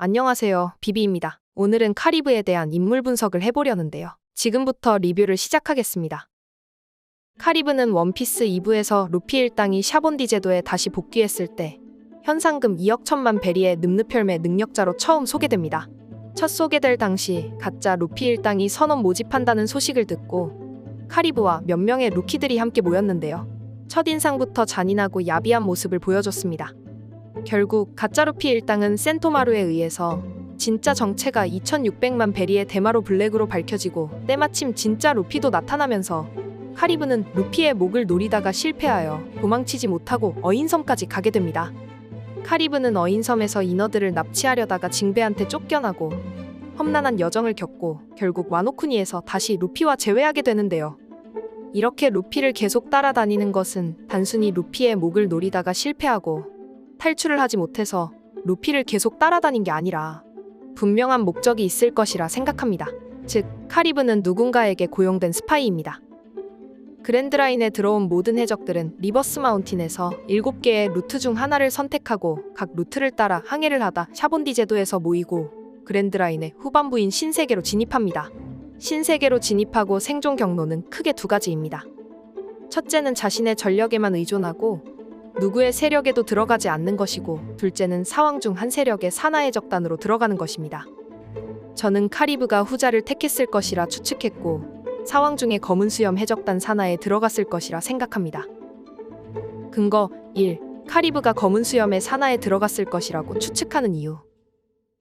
안녕하세요, 비비입니다. 오늘은 카리브에 대한 인물 분석을 해보려는데요. 지금부터 리뷰를 시작하겠습니다. 카리브는 원피스 2부에서 루피 일당이 샤본디 제도에 다시 복귀했을 때 현상금 2억 1천만 베리의 늠름혈매 능력자로 처음 소개됩니다. 첫 소개될 당시 가짜 루피 일당이 선원 모집한다는 소식을 듣고 카리브와 몇 명의 루키들이 함께 모였는데요. 첫인상부터 잔인하고 야비한 모습을 보여줬습니다. 결국 가짜 루피 일당은 센토마루에 의해서 진짜 정체가 2600만 베리의 대마로 블랙으로 밝혀지고 때마침 진짜 루피도 나타나면서 카리브는 루피의 목을 노리다가 실패하여 도망치지 못하고 어인섬까지 가게 됩니다. 카리브는 어인섬에서 인어들을 납치하려다가 징베한테 쫓겨나고 험난한 여정을 겪고 결국 와노쿠니에서 다시 루피와 재회하게 되는데요. 이렇게 루피를 계속 따라다니는 것은 단순히 루피의 목을 노리다가 실패하고 탈출을 하지 못해서 루피를 계속 따라다닌 게 아니라 분명한 목적이 있을 것이라 생각합니다. 즉, 카리브는 누군가에게 고용된 스파이입니다. 그랜드라인에 들어온 모든 해적들은 리버스 마운틴에서 7개의 루트 중 하나를 선택하고 각 루트를 따라 항해를 하다 샤본디 제도에서 모이고 그랜드라인의 후반부인 신세계로 진입합니다. 신세계로 진입하고 생존 경로는 크게 두 가지입니다. 첫째는 자신의 전력에만 의존하고 누구의 세력에도 들어가지 않는 것이고, 둘째는 사왕 중 한 세력의 산하해적단으로 들어가는 것입니다. 저는 카리브가 후자를 택했을 것이라 추측했고 사왕 중의 검은 수염 해적단 산하에 들어갔을 것이라 생각합니다. 근거 1. 카리브가 검은 수염의 산하에 들어갔을 것이라고 추측하는 이유.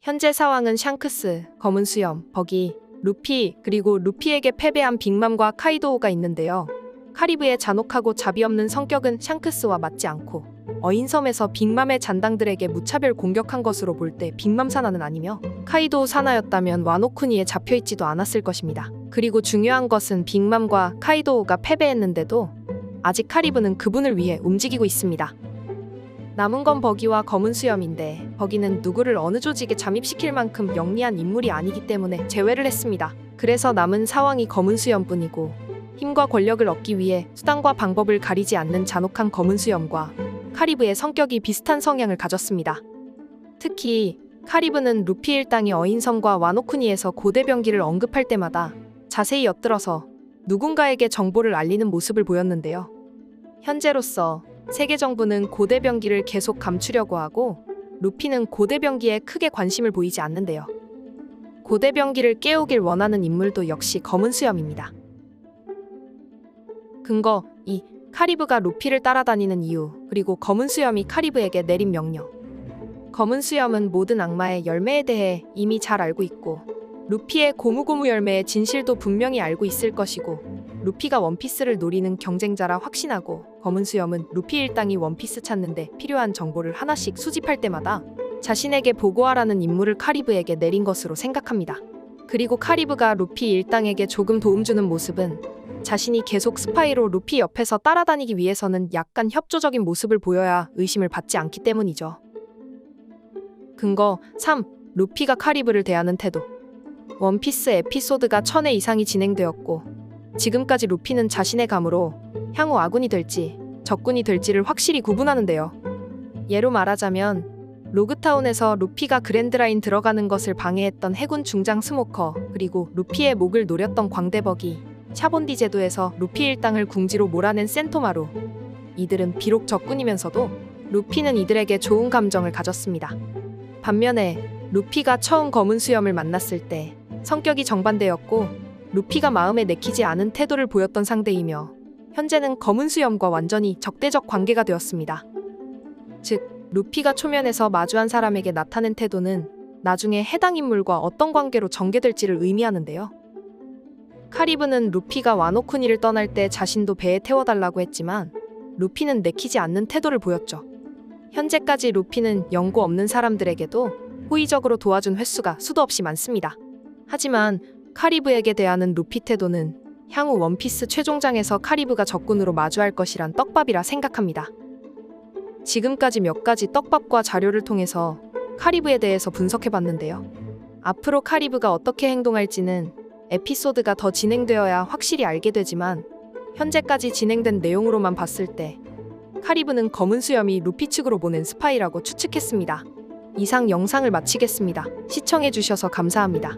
현재 사왕은 샹크스, 검은 수염, 버기, 루피, 그리고 루피에게 패배한 빅맘과 카이도우가 있는데요. 카리브의 잔혹하고 자비 없는 성격은 샹크스와 맞지 않고 어인섬에서 빅맘의 잔당들에게 무차별 공격한 것으로 볼 때 빅맘 산하는 아니며 카이도우 산하였다면 와노쿠니에 잡혀있지도 않았을 것입니다. 그리고 중요한 것은 빅맘과 카이도우가 패배했는데도 아직 카리브는 그분을 위해 움직이고 있습니다. 남은 건 버기와 검은 수염인데 버기는 누구를 어느 조직에 잠입시킬 만큼 영리한 인물이 아니기 때문에 제외를 했습니다. 그래서 남은 사왕이 검은 수염뿐이고 힘과 권력을 얻기 위해 수단과 방법을 가리지 않는 잔혹한 검은 수염과 카리브의 성격이 비슷한 성향을 가졌습니다. 특히 카리브는 루피 일당이 어인섬과 와노쿠니에서 고대병기를 언급할 때마다 자세히 엿들어서 누군가에게 정보를 알리는 모습을 보였는데요. 현재로서 세계 정부는 고대병기를 계속 감추려고 하고 루피는 고대병기에 크게 관심을 보이지 않는데요. 고대병기를 깨우길 원하는 인물도 역시 검은 수염입니다. 근거 2. 카리브가 루피를 따라다니는 이유, 그리고 검은 수염이 카리브에게 내린 명령. 검은 수염은 모든 악마의 열매에 대해 이미 잘 알고 있고 루피의 고무고무 열매의 진실도 분명히 알고 있을 것이고 루피가 원피스를 노리는 경쟁자라 확신하고 검은 수염은 루피 일당이 원피스 찾는데 필요한 정보를 하나씩 수집할 때마다 자신에게 보고하라는 임무를 카리브에게 내린 것으로 생각합니다. 그리고 카리브가 루피 일당에게 조금 도움 주는 모습은 자신이 계속 스파이로 루피 옆에서 따라다니기 위해서는 약간 협조적인 모습을 보여야 의심을 받지 않기 때문이죠. 근거 3. 루피가 카리브를 대하는 태도. 원피스 에피소드가 1000회 이상이 진행되었고 지금까지 루피는 자신의 감으로 향후 아군이 될지 적군이 될지를 확실히 구분하는데요. 예로 말하자면 로그타운에서 루피가 그랜드라인 들어가는 것을 방해했던 해군 중장 스모커, 그리고 루피의 목을 노렸던 광대버기, 샤본디 제도에서 루피 일당을 궁지로 몰아낸 센토마루. 이들은 비록 적군이면서도 루피는 이들에게 좋은 감정을 가졌습니다. 반면에 루피가 처음 검은 수염을 만났을 때 성격이 정반대였고 루피가 마음에 내키지 않은 태도를 보였던 상대이며 현재는 검은 수염과 완전히 적대적 관계가 되었습니다. 즉, 루피가 초면에서 마주한 사람에게 나타낸 태도는 나중에 해당 인물과 어떤 관계로 전개될지를 의미하는데요. 카리브는 루피가 와노쿠니를 떠날 때 자신도 배에 태워달라고 했지만 루피는 내키지 않는 태도를 보였죠. 현재까지 루피는 연고 없는 사람들에게도 호의적으로 도와준 횟수가 수도 없이 많습니다. 하지만 카리브에게 대하는 루피 태도는 향후 원피스 최종장에서 카리브가 적군으로 마주할 것이란 떡밥이라 생각합니다. 지금까지 몇 가지 떡밥과 자료를 통해서 카리브에 대해서 분석해봤는데요. 앞으로 카리브가 어떻게 행동할지는 에피소드가 더 진행되어야 확실히 알게 되지만 현재까지 진행된 내용으로만 봤을 때 카리브는 검은 수염이 루피 측으로 보낸 스파이라고 추측했습니다. 이상 영상을 마치겠습니다. 시청해주셔서 감사합니다.